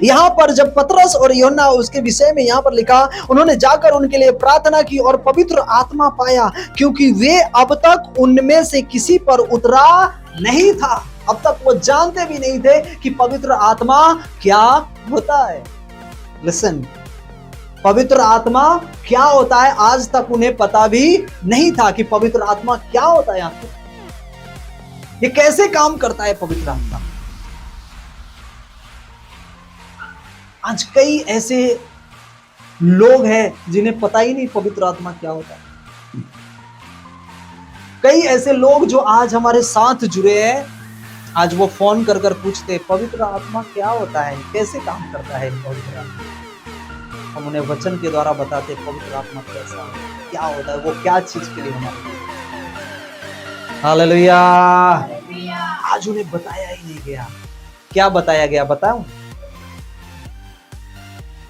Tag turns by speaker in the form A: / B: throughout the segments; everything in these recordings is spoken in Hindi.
A: यहाँ पर जब पतरस और यूहन्ना उसके विषय में यहाँ पर लिखा, उन्होंने जाकर उनके लिए प्रार्थना की और पवित्र आत्मा पाया, क्योंकि वे अब तक उनमें से किसी पर उतरा नहीं था। अब तक वो जानते भी नहीं थे कि पवित्र आत्मा क्या होता है। लिसन, पवित्र आत्मा क्या होता है, आज तक उन्हें पता भी नहीं था कि पवित्र आत्मा क्या होता है। यहाँ ये कैसे काम करता है पवित्र आत्मा। आज कई ऐसे लोग हैं जिन्हें पता ही नहीं पवित्र आत्मा क्या होता है। कई ऐसे लोग जो आज हमारे साथ जुड़े हैं, आज वो फोन कर कर पूछते पवित्र आत्मा क्या होता है, कैसे काम करता है पवित्र आत्मा। हम उन्हें वचन के द्वारा बताते पवित्र आत्मा कैसा है, क्या होता है, वो क्या चीज के लिए हमारे। हालेलुया। आज उन्हें बताया ही नहीं गया। क्या बताया गया बताऊं?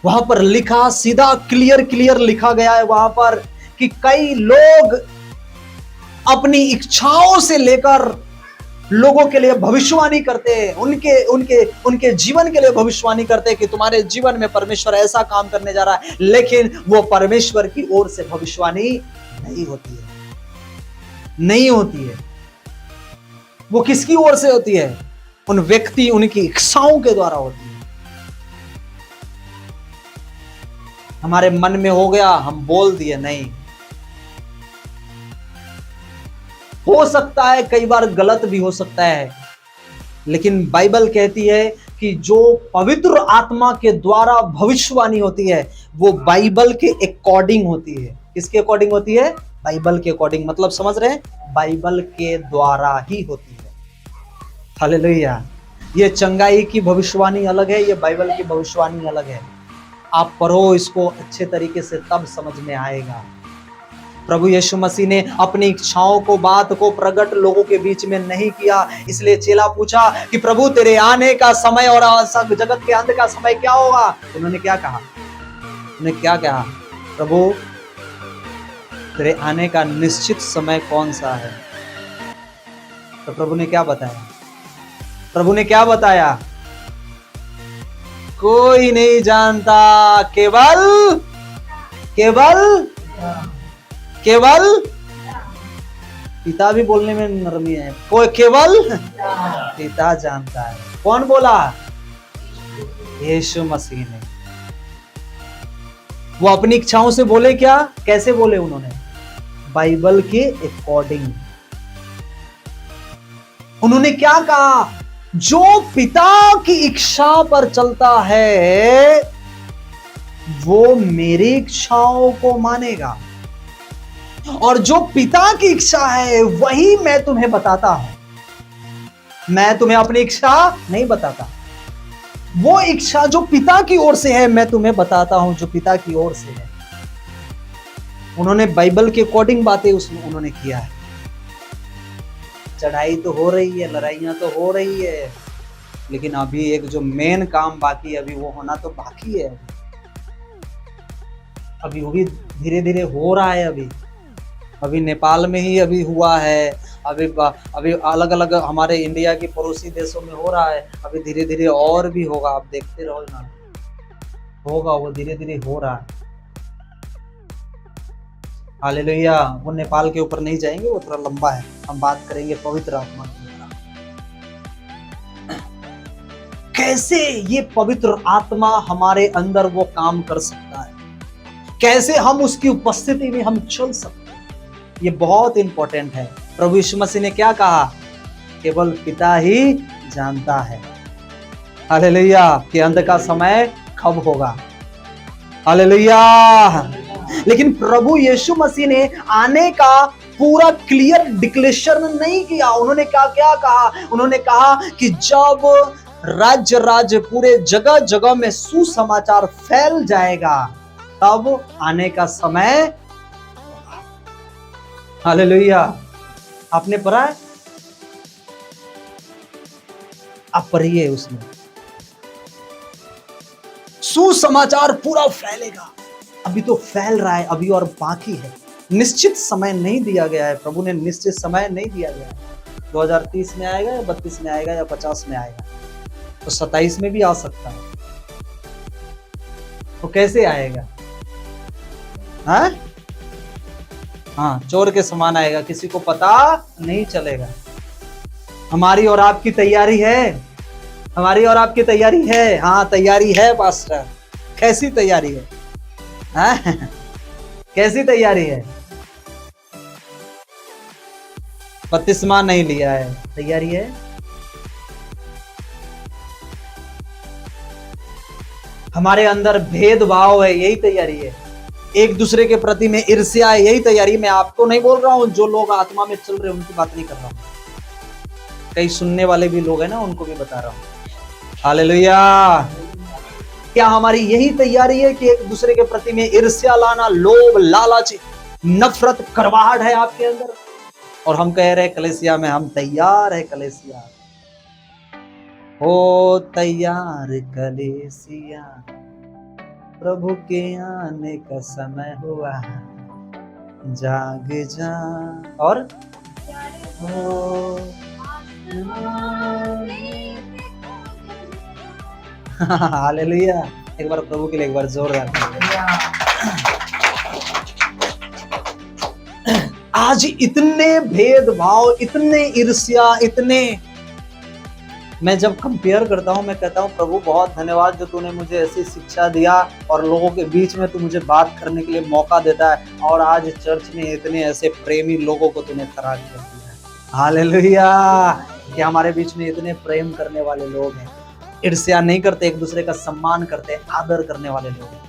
A: वहां पर लिखा, सीधा क्लियर लिखा गया है वहां पर कि कई लोग अपनी इच्छाओं से लेकर लोगों के लिए भविष्यवाणी करते हैं, उनके जीवन के लिए भविष्यवाणी करते हैं कि तुम्हारे जीवन में परमेश्वर ऐसा काम करने जा रहा है, लेकिन वो परमेश्वर की ओर से भविष्यवाणी नहीं होती है। नहीं होती है। वो किसकी ओर से होती है? उन व्यक्ति, उनकी इच्छाओं के द्वारा होती है। हमारे मन में हो गया, हम बोल दिए, नहीं। हो सकता है कई बार गलत भी हो सकता है, लेकिन बाइबल कहती है कि जो पवित्र आत्मा के द्वारा भविष्यवाणी होती है वो बाइबल के अकॉर्डिंग होती है। किसके अकॉर्डिंग होती है? बाइबल के अकॉर्डिंग। मतलब समझ रहे हैं? बाइबल के द्वारा ही होती है। हालेलुया। ये चंगाई की भविष्यवाणी अलग है, ये बाइबल की भविष्यवाणी अलग है। आप पढ़ो इसको अच्छे तरीके से, तब समझ में आएगा। प्रभु यीशु मसीह ने अपनी इच्छाओं को, बात को प्रकट लोगों के बीच में नहीं किया। इसलिए चेला पूछा कि प्रभु तेरे आने का समय और जगत के अंत का समय क्या होगा? उन्होंने क्या कहा? उन्होंने क्या कहा? प्रभु तेरे आने का निश्चित समय कौन सा है? तो प्रभु ने क्या बताया? प्रभु ने क्या बताया? कोई नहीं जानता, केवल पिता भी बोलने में नरमी है। कोई केवल पिता जानता है। कौन बोला? यीशु मसीह ने। वो अपनी इच्छाओं से बोले क्या? कैसे बोले उन्होंने? बाइबल के अकॉर्डिंग। उन्होंने क्या कहा? जो पिता की इच्छा पर चलता है वो मेरी इच्छाओं को मानेगा, और जो पिता की इच्छा है वही मैं तुम्हें बताता हूं। मैं तुम्हें अपनी इच्छा नहीं बताता, वो इच्छा जो पिता की ओर से है मैं तुम्हें बताता हूं, जो पिता की ओर से है। उन्होंने बाइबल के अकॉर्डिंग बातें उसमें उन्होंने किया है। चढ़ाई तो हो रही है, लड़ाइयां तो हो रही है, लेकिन अभी एक जो मेन काम बाकी है अभी वो होना तो बाकी है। अभी वो भी धीरे धीरे हो रहा है। अभी नेपाल में ही अभी हुआ है, अभी अलग अलग हमारे इंडिया के पड़ोसी देशों में हो रहा है। अभी धीरे धीरे और भी होगा, आप देखते रहो ना, होगा, वो धीरे धीरे हो रहा है। हालेलुया। वो नेपाल के ऊपर नहीं जाएंगे, वो थोड़ा लंबा है। हम बात करेंगे पवित्र आत्मा की। कैसे ये पवित्र आत्मा हमारे अंदर वो काम कर सकता है, कैसे हम उसकी उपस्थिति में हम चल सकते हैं, ये बहुत इंपॉर्टेंट है। प्रभु यीशु मसीह ने क्या कहा? केवल पिता ही जानता है। हालेलुया। कि अंत का समय कब होगा। हालेलुया। लेकिन प्रभु यीशु मसीह ने आने का पूरा क्लियर डिक्लेरेशन नहीं किया। उन्होंने क्या कहा? उन्होंने कहा कि जब राज्य पूरे जगह जगह में सुसमाचार फैल जाएगा तब आने का समय। हालेलुया। आपने पढ़ा है? आप पढ़िए उसमें, सुसमाचार पूरा फैलेगा। अभी तो फैल रहा है, अभी और बाकी है। निश्चित समय नहीं दिया गया है। प्रभु ने निश्चित समय नहीं दिया गया है। 2030 में आएगा या 32 में आएगा या 50 में आएगा, तो 27 में भी आ सकता है। वो कैसे आएगा? हाँ हाँ, चोर के समान आएगा, किसी को पता नहीं चलेगा। हमारी और आपकी तैयारी है, हमारी और आपकी तैयारी है। हाँ तैयारी है पास्टर। कैसी तैयारी है? हाँ? कैसी तैयारी है? बपतिस्मा नहीं लिया है, तैयारी है। हमारे अंदर भेदभाव है, यही तैयारी है। एक दूसरे के प्रति में ईर्ष्या है, यही तैयारी। मैं आपको नहीं बोल रहा हूं, जो लोग आत्मा में चल रहे हैं उनकी बात नहीं कर रहा हूं, कई सुनने वाले भी लोग हैं ना, उनको भी बता रहा हूं। हालेलुया। क्या हमारी यही तैयारी है कि एक दूसरे के प्रति में ईर्ष्या लाना, लोभ, लालच, नफरत, करवाहट है आपके अंदर? और हम कह रहे हैं कलीसिया में हम तैयार है, कलीसिया हो तैयार, कलीसिया प्रभु के आने का समय हुआ, जाग जा और हो। हालेलुया। एक बार प्रभु के लिए एक बार जोरदार। आज इतने भेदभाव, इतने ईर्ष्या, इतने, मैं जब कंपेयर करता हूं मैं कहता हूं प्रभु बहुत धन्यवाद जो तूने मुझे ऐसी शिक्षा दिया और लोगों के बीच में तू मुझे बात करने के लिए मौका देता है, और आज चर्च में इतने ऐसे प्रेमी लोगों को तूने खड़ा कर दिया है। हालेलुया। कि हमारे बीच में इतने प्रेम करने वाले लोग हैं, ईर्ष्या नहीं करते, एक दूसरे का सम्मान करते, आदर करने वाले लोग हैं।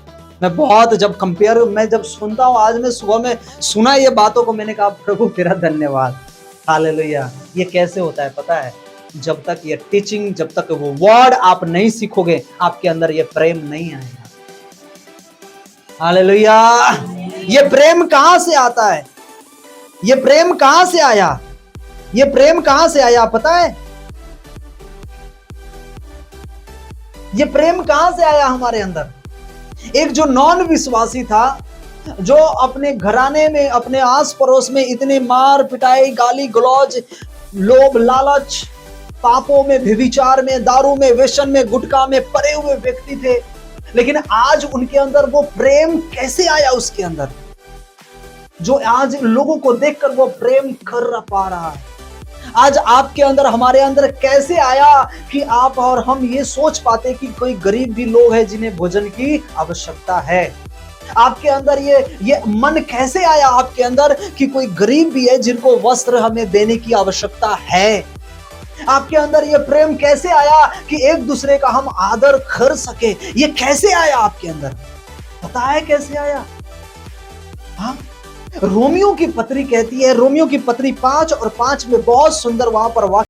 A: मैं बहुत जब कंपेयर, मैं जब सुनता हूँ, आज मैं सुबह में सुना ये बातों को, मैंने कहा प्रभु तेरा धन्यवाद। हालेलुया। ये कैसे होता है पता है? जब तक ये टीचिंग, जब तक वो वर्ड आप नहीं सीखोगे, आपके अंदर ये प्रेम नहीं आएगा। हालेलुया। ये प्रेम कहां से आता है? ये प्रेम कहां से आया? ये प्रेम कहां से आया पता है? ये प्रेम कहां से आया हमारे अंदर? एक जो नॉन विश्वासी था, जो अपने घराने में, अपने आस पड़ोस में इतने मार पिटाई, गाली गलौज, लोभ, लालच, पापों में, व्यभिचार में, दारू में, व्यसन में, गुटखा में पड़े हुए व्यक्ति थे, लेकिन आज उनके अंदर वो प्रेम कैसे आया उसके अंदर, जो आज लोगों को देखकर वो प्रेम कर पा रहा है। आज आपके अंदर, हमारे अंदर कैसे आया कि आप और हम ये सोच पाते कि कोई गरीब भी लोग हैं जिन्हें भोजन की आवश्यकता है। आपके अंदर ये मन कैसे आया आपके अंदर कि कोई गरीब भी है जिनको वस्त्र हमें देने की आवश्यकता है। आपके अंदर ये प्रेम कैसे आया कि एक दूसरे का हम आदर कर सके। ये कैसे आया आपके अंदर? पता है कैसे आया? हाँ, रोमियो की पत्री कहती है, रोमियो की पत्री 5 और 5 में बहुत सुंदर वहां पर वाक्य